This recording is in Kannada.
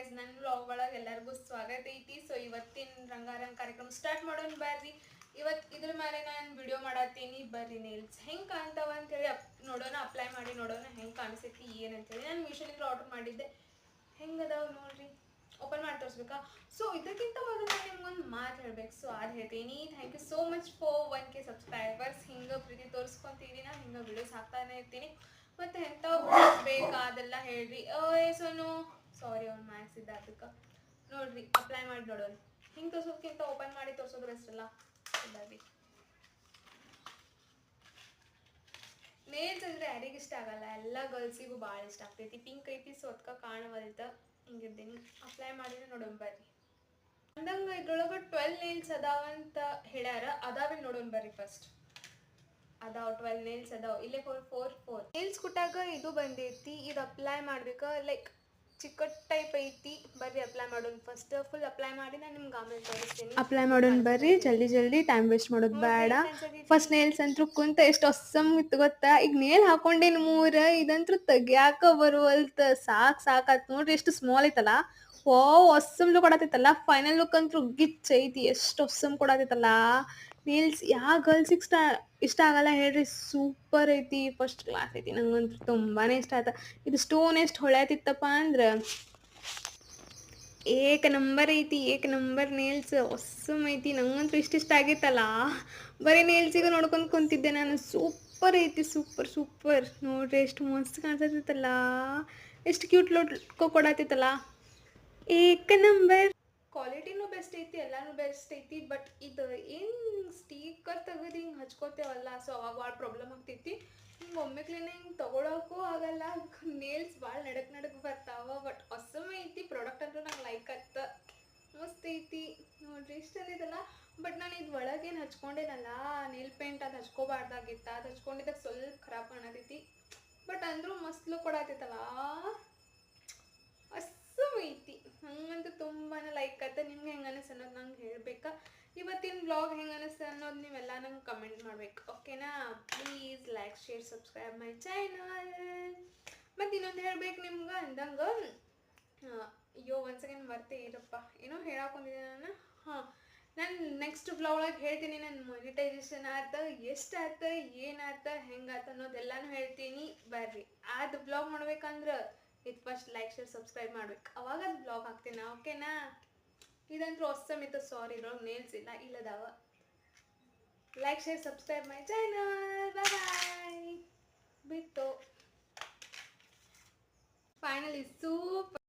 ಗೈಸ್, ನನ್ನ ವ್ಲಾಗ್ ಒಳಗೆ ಎಲ್ಲರಿಗೂ ಸ್ವಾಗತ ಐತಿ. ಸೊ ಇವತ್ತಿನ ರಂಗಾರಂಗ್ ಕಾರ್ಯಕ್ರಮ ಸ್ಟಾರ್ಟ್ ಮಾಡೋಣ ಬರ್ರಿ. ಇವತ್ತು ಇದ್ರ ಮೇಲೆ ನಾನು ವಿಡಿಯೋ ಮಾಡತ್ತೀನಿ. ಬರ್ರಿ ನೇಲ್ಸ್ ಹೆಂಗೆ ಕಾಣ್ತಾವ ಅಂತೇಳಿ ನೋಡೋಣ, ಅಪ್ಲೈ ಮಾಡಿ ನೋಡೋಣ ಹೆಂಗೆ ಕಾಣಿಸ್ತೈತಿ ಏನಂತೇಳಿ. ನಾನು ಮೀಶೋಲಿಂದ ಆರ್ಡರ್ ಮಾಡಿದ್ದೆ. ಹೆಂಗದಾವ ನೋಡ್ರಿ, ಓಪನ್ ಮಾಡಿ ತೋರಿಸ್ಬೇಕಾ? ಸೊ ಇದಕ್ಕಿಂತ ಮೊದಲು ನಾನು ನಿಮ್ಗೊಂದು ಮಾತು ಹೇಳ್ಬೇಕು. ಸೊ ಅದು ಹೇಳ್ತೀನಿ. Thank you so much for 1K subscribers. ಹಿಂಗೆ ಪ್ರೀತಿ ತೋರಿಸ್ಕೊತೀನಿ, ನಾನು ಹಿಂಗೆ ವಿಡಿಯೋಸ್ ಹಾಕ್ತಾನೆ ಇರ್ತೀನಿ. ಮತ್ತು ಎಂಥ ಬೇಕಾ ಅದೆಲ್ಲ ಹೇಳ್ರಿ. ಸೋನು ಸಾರಿ, ಅವ್ನು ಮ್ಯಾಕ್ಸ್ ಇದ್ದ ಅದಕ್ಕೆ. ನೋಡ್ರಿ, ಅಪ್ಲೈ ಮಾಡಿ ನೋಡೋಣ. ಹಿಂಗೆ ತೋರ್ಸೋದಕ್ಕಿಂತ ಓಪನ್ ಮಾಡಿ ತೋರಿಸೋದು ಬೆಸ್ಟ್ ಅಲ್ಲ. ಇದಾಗಿ ನೇಲ್ಸ್ ಅಂದರೆ ಯಾರಿಗೆ ಇಷ್ಟ ಆಗಲ್ಲ, ಎಲ್ಲ ಗರ್ಲ್ಸಿಗೂ ಭಾಳ ಇಷ್ಟ ಆಗ್ತೈತಿ. ಪಿಂಕ್ ಐತಿ, ಸೊ ಅದಕ್ಕೆ ಕಾಣವಲ್ತ ಹಿಂಗಿದ್ದೀನಿ. ಅಪ್ಲೈ ಮಾಡಿದ್ರೆ ನೋಡೋಣ ಬರ್ರಿ. ಅಂದಂಗೆ ಇದ್ರೊಳಗೆ 12 ನೇಲ್ಸ್ ಅದಾವಂತ ಹೇಳ್ಯಾರ. ಅದಾವೆ ನೋಡೋಣ ಬರ್ರಿ. ಫಸ್ಟ್ ಅದಾವ 12 ನೇಲ್ಸ್ ಅದಾವ. ಇಲ್ಲೇ 4 ನೇಲ್ಸ್ ಕೊಟ್ಟಾಗ ಇದು ಬಂದೈತಿ. ಇದು ಅಪ್ಲೈ ಮಾಡ್ಬೇಕು. ಲೈಕ್ ಚಿಕ್ಕಟ್ ಟೈಪ್ ಐತಿ. ಬರ್ರಿ ಅಪ್ಲೈ ಮಾಡೋಣ. ಫಸ್ಟ್ ಫುಲ್ ಅಪ್ಲೈ ಮಾಡಿ ನಾನು ನಿಮ್ಗೆ ಆಮೇಲೆ ತೋರಿಸ್ತೀನಿ. ಅಪ್ಲೈ ಮಾಡೋಣ ಬರ್ರಿ. ಜಲ್ದಿ ಟೈಮ್ ವೇಸ್ಟ್ ಮಾಡೋದು ಬೇಡ. ಫಸ್ಟ್ ನೇಲ್ಸ್ ಅಂತೂ ಕುಂತ ಎಷ್ಟು ಹೊಸಮ್ ಇತ್ತು ಗೊತ್ತಾ. ಈಗ ನೇಲ್ ಹಾಕೊಂಡೇನು 3, ಇದಂತೂ ತೆಗ್ಯಾಕ ಬರುವಲ್ತ. ಸಾಕಾತ್ ನೋಡ್ರಿ, ಎಷ್ಟು ಸ್ಮಾಲ್ ಐತಲ್ಲ. ಹೊಸಮ್ ಲುಕ್ ಕೊಡತೈತಲ್ಲ. ಫೈನಲ್ ಲುಕ್ ಅಂತೂ ಗಿಚ್ ಐತಿ. ಎಷ್ಟು ಹೊಸಮ್ ಕೊಡತೈತಲ್ಲ ನೇಲ್ಸ್. ಯಾವ ಗರ್ಲ್ಸಿಗೆ ಇಷ್ಟ ಆಗಲ್ಲ ಹೇಳ್ರಿ. ಸೂಪರ್ ಐತಿ, ಫಸ್ಟ್ ಕ್ಲಾಸ್ ಐತಿ. ನಂಗಂತೂ ತುಂಬಾನೇ ಇಷ್ಟ ಆಯ್ತು. ಇದು ಸ್ಟೋನ್ ಎಷ್ಟು ಹೊಳ್ಯಾತಿತ್ತಪ್ಪ ಅಂದ್ರೆ ಏಕ ನಂಬರ್ ಐತಿ. ನೇಲ್ಸ್ ಹೊಸಮ್ ಐತಿ. ನಂಗಂತೂ ಇಷ್ಟ ಆಗೈತಲ್ಲ. ಬರೀ ನೇಲ್ಸಿಗೆ ನೋಡ್ಕೊಂಡು ಕುಂತಿದ್ದೆ ನಾನು. ಸೂಪರ್ ಐತಿ, ಸೂಪರ್. ನೋಡ್ರಿ ಎಷ್ಟು ಮಸ್ತ್ ಕಾಣಿಸ್ತೈತಲ್ಲ. ಎಷ್ಟು ಕ್ಯೂಟ್ ಲುಕ್ ಕೊಡತೈತಲ್ಲ. ಏಕ ನಂಬರ್. ಕ್ವಾಲಿಟಿನೂ ಬೆಸ್ಟ್ ಐತಿ, ಎಲ್ಲಾನು ಬೆಸ್ಟ್ ಐತಿ. ಬಟ್ ಇದು ಏನು ಸ್ಟೀಕರ್ ತೆಗೆದು ಹಿಂಗೆ ಹಚ್ಕೋತೇವಲ್ಲ, ಸೊ ಅವಾಗ ಭಾಳ ಪ್ರಾಬ್ಲಮ್ ಆಗ್ತೈತಿ. ಹಿಂಗೆ ಒಮ್ಮೆಕ್ಲೇನೆ ಹಿಂಗೆ ತೊಗೊಳಕ್ಕೂ ಆಗಲ್ಲ. ನೇಲ್ಸ್ ಭಾಳ ನಡಕ್ ಬರ್ತಾವ. ಬಟ್ ಹೊಸಮ್ ಐತಿ. ಪ್ರಾಡಕ್ಟ್ ಅಂತೂ ನಂಗೆ ಲೈಕ್ ಆತ. ಮಸ್ತ್ ಐತಿ ನೋಡ್ರಿ, ಇಷ್ಟ ಐತಲ್ಲ. ಬಟ್ ನಾನು ಇದು ಒಳಗೇನು ಹಚ್ಕೊಂಡೇನಲ್ಲ, ನೇಲ್ ಪೇಂಟ್ ಅದು ಹಚ್ಕೋಬಾರ್ದಾಗಿತ್ತ. ಅದು ಹಚ್ಕೊಂಡಿದ್ದಾಗ ಸ್ವಲ್ಪ ಖರಾಬ್ ಕಾಣತೈತಿ. ಬಟ್ ಅಂದರೂ ಮಸ್ತ್ ಲುಕ್ ಕೊಡತೈತಲ್ಲ. ಹೊಸಮ್ ಐತಿ. ಹಂಗಂತೂ ತುಂಬಾ ಲೈಕ್ ಆಯ್ತು. ನಿಮ್ಗೆ ಹೆಂಗೆ ಅನಿಸ್ ಅನ್ನೋದು ನಂಗೆ ಹೇಳ್ಬೇಕಾ. ಇವತ್ತಿನ ಬ್ಲಾಗ್ ಹೆಂಗೆ ಅನಿಸ್ತು ಅನ್ನೋದು ನೀವೆಲ್ಲ ನಂಗೆ ಕಮೆಂಟ್ ಮಾಡ್ಬೇಕು, ಓಕೆನಾ? Please like, share, subscribe my channel. ಮತ್ತು ಇನ್ನೊಂದು ಹೇಳ್ಬೇಕು ನಿಮ್ಗೆ ಅಂದಂಗೆ, ಅಯ್ಯೋ ಒಂದು ಸೆಕೆಂಡ್ ಬರ್ತೆ ಇರಪ್ಪ. ಏನೋ ಹೇಳಾಕೊಂಡಿದ್ದೆ ನಾನು. ನಾನು ನೆಕ್ಸ್ಟ್ ಬ್ಲಾಗ್ ಒಳಗೆ ಹೇಳ್ತೀನಿ. ನನ್ನ ಮೊನಿಟೈಸೇಷನ್ ಆಯ್ತು, ಎಷ್ಟು ಆಯ್ತು, ಏನಾಯ್ತು, ಹೆಂಗಾಯ್ತು ಅನ್ನೋದೆಲ್ಲನೂ ಹೇಳ್ತೀನಿ. ಬರ್ರಿ. ಅದು ಬ್ಲಾಗ್ ಮಾಡ್ಬೇಕಂದ್ರೆ ಇದು ಫಸ್ಟ್ ಲೈಕ್, ಶೇರ್, ಸಬ್ಸ್ಕ್ರೈಬ್ ಮಾಡ್ಬೇಕು. ಅವಾಗ ಅದು ಬ್ಲಾಗ್ ಹಾಕ್ತೀನಿ, ಓಕೆನಾ? ಇದಂತೂ ಹೊಸಮ್ ಇತ್ತು. ಸಾರಿ, ಇದ್ರೊಳಗೆ ನೇಲ್ಸ್ ಇಲ್ಲದಾವ. Like, share, subscribe my channel. Bye. ಬಿತ್ತು ಫೈನಲಿ ಸೂಪರ್.